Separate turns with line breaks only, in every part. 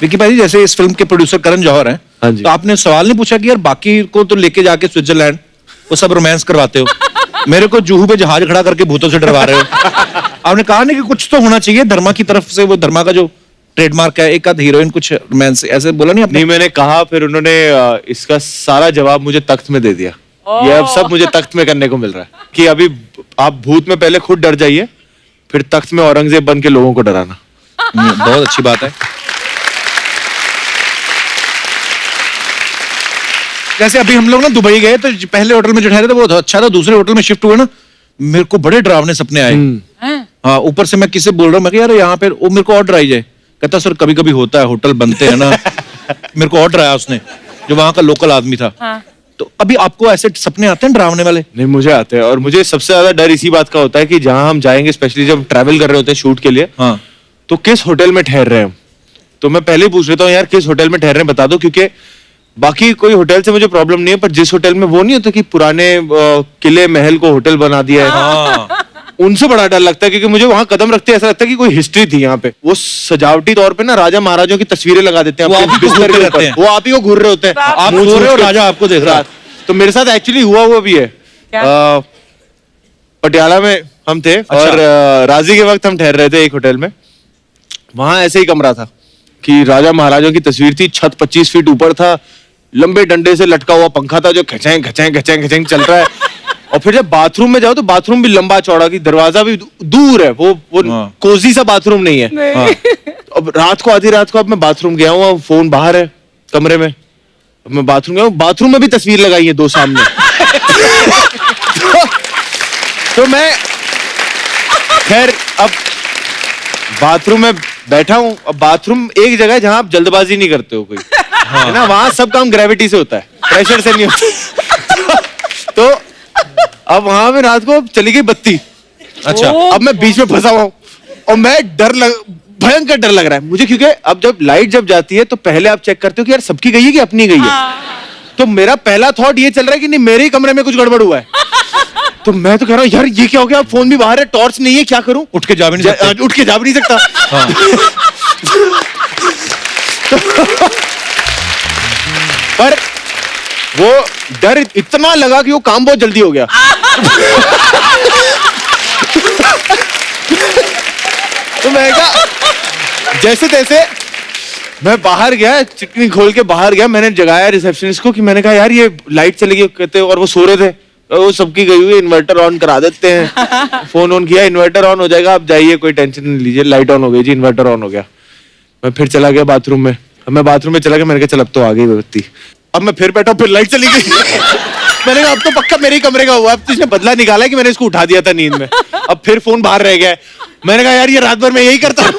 विकी भाई जैसे इस फिल्म के प्रोड्यूसर करण जौहर हैं,
हाँ जी।
तो आपने सवाल नहीं पूछा कि यार बाकी को तो लेके जाके स्विट्जरलैंड वो सब रोमांस करवाते हो, मेरे को जुहू पे जहाज खड़ा करके भूतों से डरवा रहे हो। आपने कहा नहीं कि कुछ तो होना चाहिए धर्मा की तरफ से, वो धर्मा का जो ट्रेडमार्क है, एक आध हीरोइन कुछ रोमांस, ऐसे बोला नहीं आपने?
नहीं, मैंने कहा, फिर उन्होंने इसका सारा जवाब मुझे तख्त में दे दिया। ये अब सब मुझे तख्त में करने को मिल रहा है कि अभी आप भूत में पहले खुद डर जाइए, फिर तख्त में औरंगजेब बन के लोगों को डराना।
बहुत अच्छी बात है। जैसे अभी हम लोग ना दुबई गए तो पहले होटल में जो ठहरे थे वो अच्छा था, दूसरे होटल में शिफ्ट हुए ना, मेरे को बड़े डरावने सपने आए। हाँ, ऊपर से मैं किससे बोल रहा हूँ, मैं यार यहाँ पे वो मेरे को और डराई जाए। कहता सर कभी कभी होता है, होटल बनते हैं ना। मेरे को और डराया उसने, जो वहां का लोकल आदमी था। तो अभी आपको ऐसे सपने आते हैं डरावने वाले?
नहीं, मुझे आते हैं, और मुझे सबसे ज्यादा डर इसी बात का होता है कि जहां हम जाएंगे, स्पेशली जब ट्रैवल कर रहे होते हैं शूट के लिए,
हाँ,
तो किस होटल में ठहर रहे हैं हम। तो मैं पहले ही पूछ लेता हूँ यार किस होटल में ठहर रहे हैं बता दो, क्योंकि बाकी कोई होटल से मुझे प्रॉब्लम नहीं है, पर जिस होटल में वो नहीं होता कि पुराने किले महल को होटल बना दिया है,
हाँ।
उनसे बड़ा डर लगता है, क्योंकि मुझे वहां कदम रखते ऐसा लगता है कि कोई हिस्ट्री थी यहाँ पे। वो सजावटी तौर पे ना राजा महाराजों की तस्वीरें लगा देते हैं
वो
अपने
आप ही को
बिस्तर
घूरते
के
रहते
ऊपर।
हैं।
वो आप ही को घूर रहे होते हैं,
आप घूर रहे हो, राजा आपको देख रहा है।
तो मेरे साथ एक्चुअली हुआ भी है। पटियाला में हम थे, और राजी के वक्त हम ठहर रहे थे एक होटल में। वहां ऐसे ही कमरा था कि राजा महाराजों की तस्वीर थी, छत 25 फीट ऊपर था, लंबे डंडे से लटका हुआ पंखा था जो खचें खचें खचें खचें चल रहा है। और फिर जब बाथरूम में जाओ तो बाथरूम भी लंबा चौड़ा, की दरवाजा भी दूर है, वो कोजी सा बाथरूम नहीं है। अब रात को, आधी रात को, अब मैं बाथरूम गया हूँ, फोन बाहर है कमरे में, मैं बाथरूम गया हूँ, बाथरूम में भी तस्वीर लगाई है दो सामने। तो मैं खैर अब बाथरूम में बैठा हूँ। अब बाथरूम एक जगह है जहां आप जल्दबाजी नहीं करते हो कोई, है ना, वहां सब काम ग्रेविटी से होता है, प्रेशर से नहीं होता। तो अब वहां में रात को चली गई बत्ती।
अच्छा,
अब मैं बीच में फंसा हुआ हूं और मैं भयंकर डर लग रहा है मुझे, क्योंकि अब जब लाइट जब जाती है तो पहले आप चेक करते हो कि यार सबकी गई है कि अपनी गई है। तो मेरा पहला थॉट ये चल रहा है कि नहीं मेरे ही कमरे में कुछ गड़बड़ हुआ है। तो मैं तो कह रहा हूँ यार ये क्या हो गया, फोन भी बाहर है, टॉर्च नहीं है, क्या करूं?
उठ के जा भी नहीं सकते।
उठ के जा भी नहीं सकता।
हाँ।
पर वो डर इतना लगा कि वो काम बहुत जल्दी हो गया। तो मैं कहा जैसे तैसे मैं बाहर गया, चिकनी खोल के बाहर गया, मैंने जगाया रिसेप्शनिस्ट को कि मैंने कहा यार ये लाइट चली गई, कहते, और वो सो रहे थे, वो सबकी गई हुई, इन्वर्टर ऑन करा देते हैं। फोन ऑन किया, इन्वर्टर ऑन हो जाएगा, आप जाइए, कोई टेंशन नहीं लीजिए, लाइट ऑन हो गई जी, इन्वर्टर ऑन हो गया। मैं फिर चला गया बाथरूम में। अब मैं बाथरूम में चला गया, मैंने कहा चल अब तो आ गई बत्ती। अब मैं फिर बैठा, फिर लाइट चली गई। मैंने कहा अब तो पक्का मेरे ही कमरे का हुआ, अब तो इसने बदला निकाला कि मैंने इसको उठा दिया था नींद में। अब फिर फोन बाहर रह गया। मैंने कहा यार ये रात भर मैं यही करता हूँ।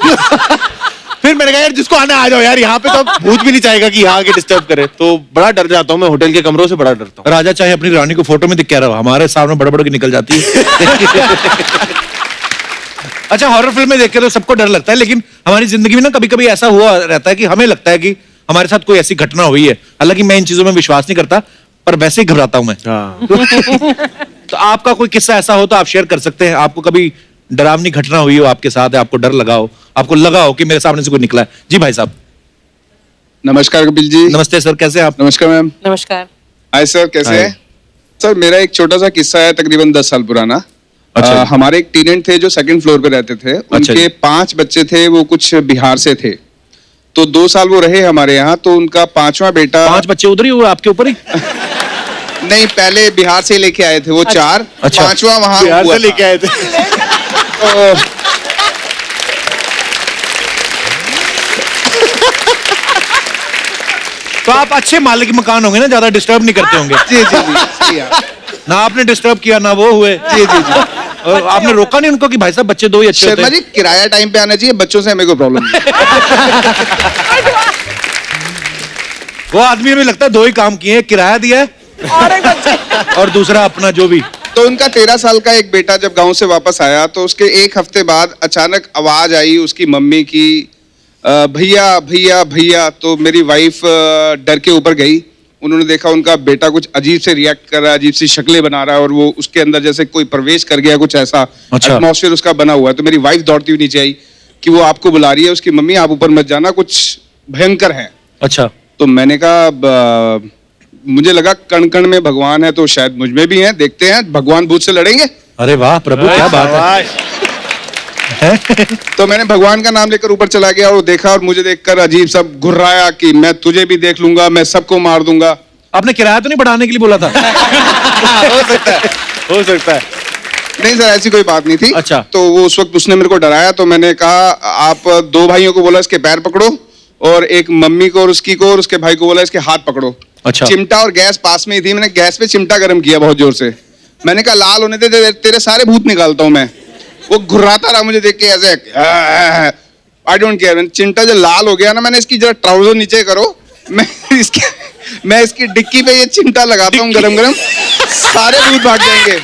फिर मैंने कहा यार जिसको आना आ जाओ यार, यहाँ पे तो भूत भी नहीं चाहेगा कि यहाँ आके डिस्टर्ब करे। तो बड़ा डर जाता हूँ मैं, होटल के कमरों से बड़ा डरता हूँ।
राजा चाहे अपनी रानी को फोटो में दिख क्या रहा, हमारे सामने बड़े बड़े की निकल जाती है। अच्छा, हॉरर फिल्में देख के तो सबको डर लगता है, लेकिन हमारी जिंदगी में ना कभी कभी ऐसा हुआ रहता है कि हमें लगता है कि हमारे साथ कोई ऐसी घटना हुई है। हालांकि मैं इन चीजों में विश्वास नहीं करता, पर वैसे ही घबराता हूं मैं। तो आपका कोई किस्सा ऐसा हो तो आप शेयर कर सकते हैं। आपको कभी डरावनी घटना हुई हो आपके साथ, आपको डर लगा हो, आपको लगा हो कि मेरे सामने से कोई निकला है? जी भाई साहब।
नमस्कार कपिल जी।
नमस्ते सर, कैसे हैं आप?
नमस्कार मैम।
नमस्कार।
हाय सर, कैसे हैं? सर मेरा एक छोटा सा किस्सा है, तकरीबन 10 साल पुराना।
अच्छा।
हमारे एक टेनेंट थे जो सेकंड फ्लोर पे रहते थे। उनके 5 बच्चे थे, वो कुछ बिहार से थे। तो 2 साल वो रहे हमारे यहाँ। तो उनका 5वां बेटा।
5 बच्चे उधर ही, वो आपके ऊपर ही?
नहीं, पहले बिहार से लेके आए थे वो 4।
अच्छा।
5वां वहां
बिहार से लेके आए थे।
तो आप अच्छे मालिक मकान होंगे ना, ज्यादा डिस्टर्ब नहीं करते होंगे।
जी जी जी,
ना आपने डिस्टर्ब किया ना वो हुए।
जी जी जी।
और आपने रोका नहीं उनको कि भाई साहब बच्चे 2 ही अच्छे होते
शर्मा
हैं?
जी, किराया टाइम पे आना चाहिए, बच्चों से हमें कोई प्रॉब्लम नहीं।
वो आदमी हमें लगता है 2 ही काम किए, किराया दिया है और दूसरा अपना जो भी।
तो उनका 13 साल का एक बेटा जब गांव से वापस आया तो उसके 1 हफ्ते बाद अचानक आवाज आई उसकी मम्मी की, भैया भैया भैया। तो मेरी वाइफ डर के ऊपर गई। उन्होंने देखा उनका बेटा कुछ अजीब से रिएक्ट कर रहा है, अजीब सी शक्लें बना रहा है, और वो उसके अंदर जैसे कोई प्रवेश कर गया, कुछ ऐसा एटमॉस्फेयर उसका बना हुआ है। तो मेरी वाइफ दौड़ती हुई नीचे आई कि वो आपको बुला रही है। उसकी मम्मी आप ऊपर मत जाना, कुछ भयंकर है।
अच्छा,
तो मैंने कहा मुझे लगा कण कण में भगवान है, तो शायद मुझ में भी है, देखते हैं भगवान भूत से लड़ेंगे।
अरे वाह प्रभु, क्या बात है।
तो मैंने भगवान का नाम लेकर ऊपर चला गया और देखा, और मुझे देखकर अजीब सा घुर्राया कि मैं तुझे भी देख लूंगा, मैं सबको मार दूंगा।
आपने किराया तो नहीं बढ़ाने के लिए बोला था?
हो सकता है, हो सकता है।
नहीं सर, ऐसी कोई बात नहीं थी।
अच्छा।
तो वो उस वक्त उसने मेरे को डराया, तो मैंने कहा आप दो भाइयों को बोला इसके पैर पकड़ो, और एक मम्मी को और उसकी को और उसके भाई को बोला इसके हाथ पकड़ो।
अच्छा।
चिमटा और गैस पास में ही थी, मैंने गैस पे चिमटा गर्म किया बहुत जोर से। मैंने कहा लाल होने दे, तेरे सारे भूत निकालता हूं मैं। वो घुर्राता रहा मुझे देख के ऐसे, आई डोंट केयर। चिमटा जब लाल हो गया ना, मैंने इसकी जरा ट्राउजर नीचे करो, मैं इसकी डिक्की पे ये चिमटा लगाता हूँ गरम गरम, सारे भूत भाग जाएंगे।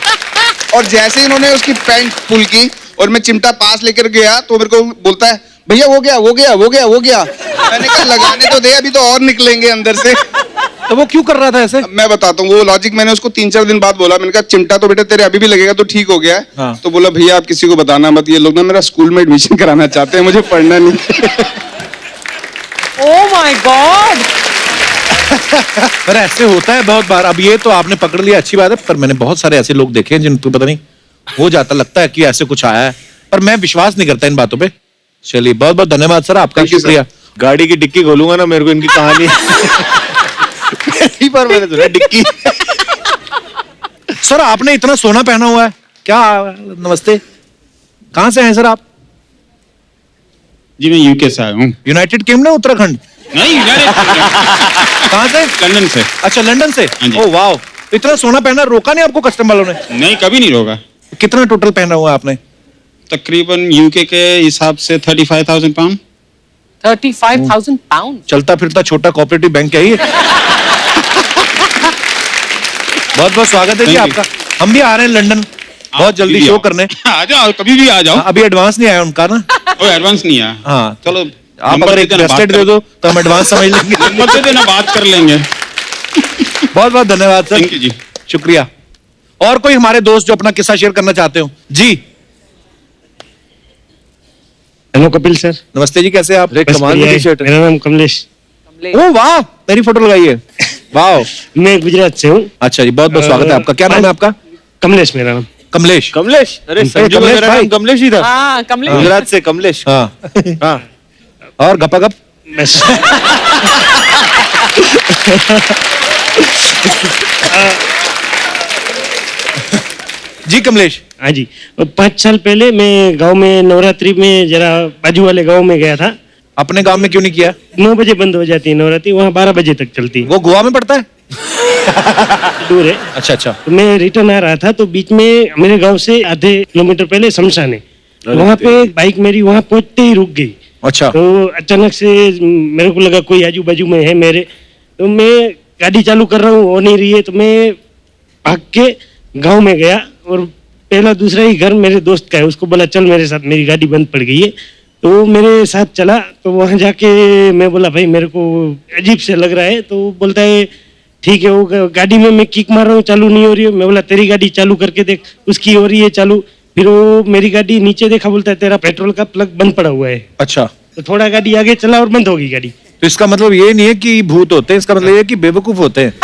और जैसे ही इन्होंने उसकी पैंट पुल की और मैं चिमटा पास लेकर गया, तो मेरे को बोलता है भैया वो गया वो गया वो गया वो गया। मैंने कहा लगाने तो दे, अभी तो और निकलेंगे अंदर से।
तो वो क्यों कर रहा था ऐसे?
मैं बताता हूँ वो लॉजिक। मैंने उसको 3-4 दिन बाद बोला, मैंने कहा चिमटा तो बेटा तेरे अभी भी लगेगा, तो ठीक हो गया है।
हाँ।
तो बोला भैया आप किसी को बताना मत, ये लोग ना मेरा स्कूल में एडमिशन कराना चाहते हैं, मुझे पढ़ना नहीं।
Oh my God.
पर ऐसे होता है बहुत बार। अब ये तो आपने पकड़ लिया, अच्छी बात है, पर मैंने बहुत सारे ऐसे लोग देखे हैं जिनको पता नहीं हो जाता, लगता है कि ऐसे कुछ आया है, पर मैं विश्वास नहीं करता इन बातों पे। चलिए बहुत बहुत धन्यवाद सर आपका,
Thank you,
शुक्रिया।
गाड़ी की डिक्की खोलूंगा ना, मेरे को इनकी कहानी पहली बार मैंने सुना डिक्की।
सर आपने इतना सोना पहना हुआ है क्या? नमस्ते, कहाँ से हैं सर आप?
जी मैं यूके से आया हूँ।
United kingdom, Uttarakhand?
नहीं
कहाँ से?
लंदन से।
अच्छा, लंदन से।
हाँ जी।
ओह वाह, इतना सोना पहना, रोका नहीं आपको कस्टम वालों ने?
नहीं कभी नहीं रोका।
कितना टोटल पहना हुआ आपने?
तकरीबन यूके के हिसाब से 35,000 पाउंड।
35,000 पाउंड।
चलता फिरता छोटा कोऑपरेटिव बैंक है ये। बहुत बहुत स्वागत है जी
Thank you.
आपका। हम भी आ रहे हैं लंदन बहुत जल्दी
कभी भी
शो
आओ।
करने।
आ जाओ, कभी भी आ जाओ।
अभी एडवांस नहीं आया उनका ना।
ओ एडवांस नहीं आया।
हाँ,
चलो
आप
नंबर
अगर
दे
एक
देना,
ब्रेसलेट
बात
दे
कर-
दो तो हम एडवांस समझ लेंगे।
नंबर दे देना, बात कर लेंगे।
बहुत बहुत धन्यवाद सर।
थैंक यू जी।
शुक्रिया। और कोई हमारे दोस्त जो अपना किस्सा शेयर करना चाहते हो? जी
हेलो कपिल सर।
नमस्ते जी, कैसे हैं आप?
अरे
बस
कमाल
बढ़िया
की
है।
टी-शर्ट है।
मेरा नाम कमलेश,
ओ वाह, मेरी फोटो लगाई है। वाह,
मैं गुजरात से हूँ।
अच्छा जी, बहुत बहुत स्वागत है आपका। क्या नाम है आपका?
कमलेश मेरा नाम।
कमलेश।
कमलेश, अरे
अरे
संजू
कमलेश
मेरा
भाई।
नाम कमलेश ही था।
हाँ कमलेश।
गुजरात से कमलेश।
हाँ,
हाँ।
और गपागप?
मैं
जी कमलेश।
हाँ जी, और 5 साल पहले मैं गांव में नवरात्रि में जरा बाजू वाले गांव में गया था।
अपने गांव में क्यों नहीं किया?
9 बजे बंद हो जाती है नवरात्रि, वहाँ 12 बजे तक चलती है।
वो गोवा में पड़ता है?
दूर है।
अच्छा अच्छा।
तो मैं रिटर्न आ रहा था, तो बीच में मेरे गांव से आधे किलोमीटर पहले शमशान है, वहाँ पे बाइक मेरी वहाँ पहुंचते ही रुक गई।
अच्छा।
तो अचानक से मेरे को लगा कोई आजू बाजू में है मेरे, तो मैं गाड़ी चालू कर रहा हूँ, हो नहीं रही है, तो मैं भाग के गांव में गया और पहला दूसरा ही घर मेरे दोस्त का है, उसको बोला चल मेरे साथ, मेरी गाड़ी बंद पड़ गई है। तो वो मेरे साथ चला, तो वहाँ जाके मैं बोला भाई मेरे को अजीब से लग रहा है, तो वो बोलता है ठीक है। वो गाड़ी में मैं किक मार रहा हूँ, चालू नहीं हो रही है। मैं बोला तेरी गाड़ी चालू करके देख, उसकी हो रही है चालू। फिर वो मेरी गाड़ी नीचे देखा, बोलता है तेरा पेट्रोल का प्लग बंद पड़ा हुआ है।
अच्छा,
तो थोड़ा गाड़ी आगे चला और बंद हो गई गाड़ी।
तो इसका मतलब ये नहीं है कि भूत होते हैं, इसका मतलब ये है कि बेवकूफ होते हैं।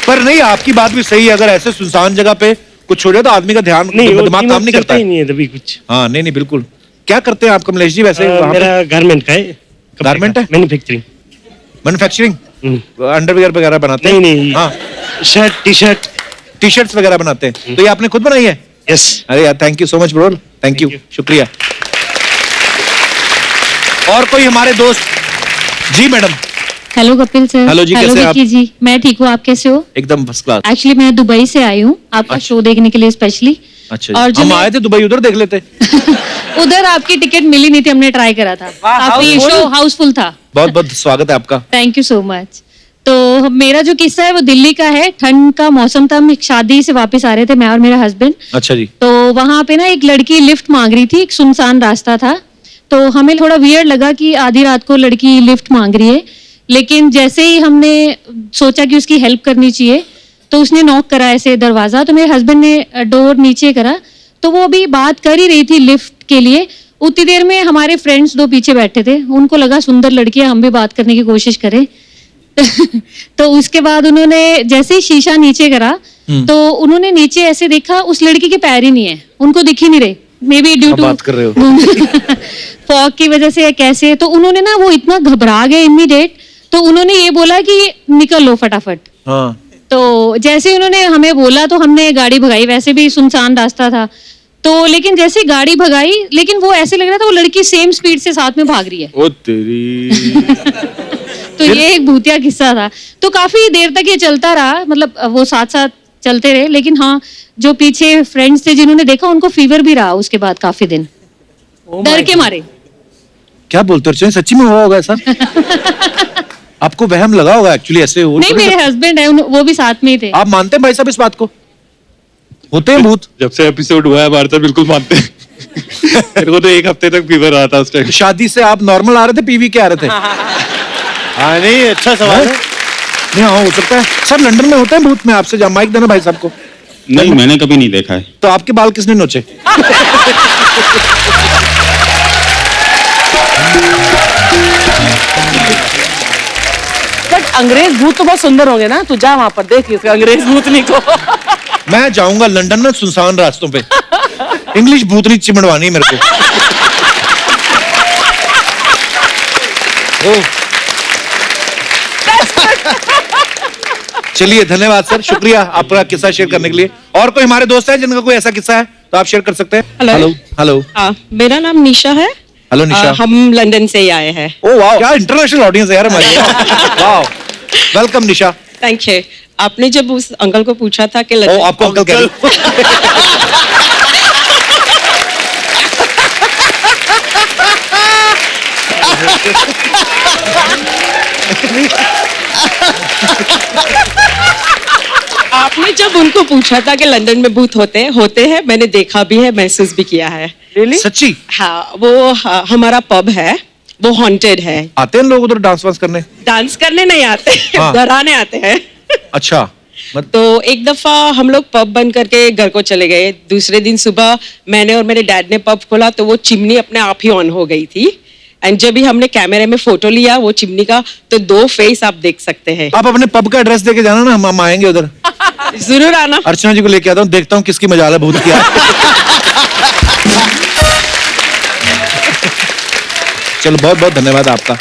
पर नहीं, आपकी बात भी सही है। अगर ऐसे सुनसान जगह पे कुछ छोड़े तो आदमी का ध्यान,
नहीं, वो
दिमाग काम नहीं करता
ही
है।
नहीं है तभी कुछ।
हाँ, नहीं नहीं, बिल्कुल। क्या करते हैं आप कमलेश जी वैसे? वहाँ पे
मेरा गारमेंट का है।
गारमेंट है?
मैन्युफैक्चरिंग।
मैन्युफैक्चरिंग, अंडरवियर वगैरह बनाते हैं?
नहीं नहीं,
हाँ,
shirt T shirt.
T shirts वगैरह बनाते हैं। तो ये आपने खुद बनाई है?
यस।
अरे यार, thank you so much bro, thank you, शुक्रिया। और कोई हमारे दोस्त? जी madam.
Hello Kapil sir.
Hello जी, कैसे आप?
विक्की जी, मैं ठीक हूँ, आप कैसे हो?
एकदम फर्स्ट क्लास।
एक्चुअली मैं दुबई से आई हूँ आपका
अच्छा।
शो देखने के लिए स्पेशली।
अच्छा
और
जी,
जो
हम
मैं-
आए थे दुबई, उधर देख लेते।
उधर आपकी टिकट मिली नहीं थी, हमने ट्राई करा था।
वाह,
काफी
हाउसफुल?
शो हाउसफुल था।
बहुत बहुत स्वागत है आपका।
Thank you so much. तो मेरा जो किस्सा है वो दिल्ली का है। ठंड का मौसम था, हम एक शादी से वापस आ रहे थे, मैं और मेरा हस्बैंड।
अच्छा जी।
तो वहां पे ना एक लड़की लिफ्ट मांग रही थी, एक सुनसान रास्ता था। तो हमें थोड़ा वियर्ड लगा कि आधी रात को लड़की लिफ्ट मांग रही है, लेकिन जैसे ही हमने सोचा कि उसकी हेल्प करनी चाहिए, तो उसने नॉक करा ऐसे दरवाजा, तो मेरे हस्बैंड ने डोर नीचे करा, तो वो अभी बात कर ही रही थी लिफ्ट के लिए। उतनी देर में हमारे फ्रेंड्स 2 पीछे बैठे थे, उनको लगा सुंदर लड़की है, हम भी बात करने की कोशिश करें। तो उसके बाद उन्होंने जैसे ही शीशा नीचे करा, तो उन्होंने नीचे ऐसे देखा, उस लड़की के पैर ही नहीं है, उनको दिख ही नहीं रहे, मे बी ड्यू टू
बात कर रहे हो
फॉग की वजह से या कैसे। तो उन्होंने ना, वो इतना घबरा गए इमीडिएट, तो उन्होंने ये बोला कि निकल लो फटाफट।
हाँ
तो जैसे उन्होंने हमें बोला तो हमने गाड़ी भगाई, वैसे भी सुनसान रास्ता था। तो लेकिन जैसे गाड़ी भगाई, लेकिन वो ऐसे लग रहा था वो लड़की सेम स्पीड से साथ में भाग रही है।
ओ तेरी
तो ये एक भूतिया किस्सा था। तो काफी देर तक ये चलता रहा, मतलब वो साथ साथ चलते रहे, लेकिन हाँ जो पीछे फ्रेंड्स थे जिन्होंने देखा, उनको फीवर भी रहा उसके बाद काफी दिन, डर के मारे।
क्या बोलते हो अर्चना, सच्ची में हुआ होगा ऐसा? आपको वहम लगा होगा एक्चुअली, ऐसे हो
नहीं, मेरे हस्बैंड है, वो भी साथ में ही थे।
आप मानते हैं भाई साहब इस बात को? होते हैं भूत?
जब से एपिसोड हुआ है भारत बिल्कुल मानते हैं। मेरे को तो 1 हफ्ते तक फीवर रहा था उस टाइम।
शादी से आप नॉर्मल आ रहे थे, पीवी के आ रहे थे?
हाँ नहीं, अच्छा सवाल है।
नहीं हाँ, हो सकता है सर। लंदन में होते हैं भूत? में आपसे माइक देना भाई साहब को।
नहीं, मैंने कभी नहीं देखा है।
तो आपके बाल किसने नोचे?
बट अंग्रेज भूत तो बहुत सुंदर होंगे ना, तू जा वहां पर देख इसका अंग्रेज भूतनी को।
मैं जाऊंगा लंदन में सुनसान रास्तों पे, इंग्लिश भूतनी चिमड़वानी है मेरे को। ओह। चलिए धन्यवाद सर, शुक्रिया आपका किस्सा शेयर करने के लिए। और कोई हमारे दोस्त है जिनका कोई ऐसा किस्सा है तो आप शेयर कर सकते हैं।
हेलो।
हेलो।
मेरा नाम निशा है।
हेलो निशा।
हम लंदन से ही आए हैं।
ओह वाह, क्या इंटरनेशनल ऑडियंस है यार हमारी। वाह, वेलकम निशा।
Thank you. आपने जब उस अंकल को पूछा था कि
ओ आपको अंकल कह रही हूं।
आपने जब उनको पूछा था कि लंदन में भूत होते हैं, मैंने देखा भी है, महसूस भी किया है।
सच्ची?
हाँ, वो हमारा पब है, वो हॉन्टेड है।
आते हैं लोग उधर डांस वांस करने?
डांस करने नहीं आते,
हाँ।
डराने आते हैं।
अच्छा।
तो एक दफा हम लोग पब बंद करके घर को चले गए। दूसरे दिन सुबह मैंने और मेरे डैड ने पब खोला तो वो चिमनी अपने आप ही ऑन हो गई थी। एंड जब भी हमने कैमरे में फोटो लिया वो चिमनी का, तो 2 फेस आप देख सकते हैं।
आप अपने पब का एड्रेस देके जाना ना, हम आएंगे उधर।
जरूर आना।
अर्चना जी को लेके आता हूँ, देखता हूँ किसकी मजाल है भूत की। चलो बहुत बहुत धन्यवाद आपका।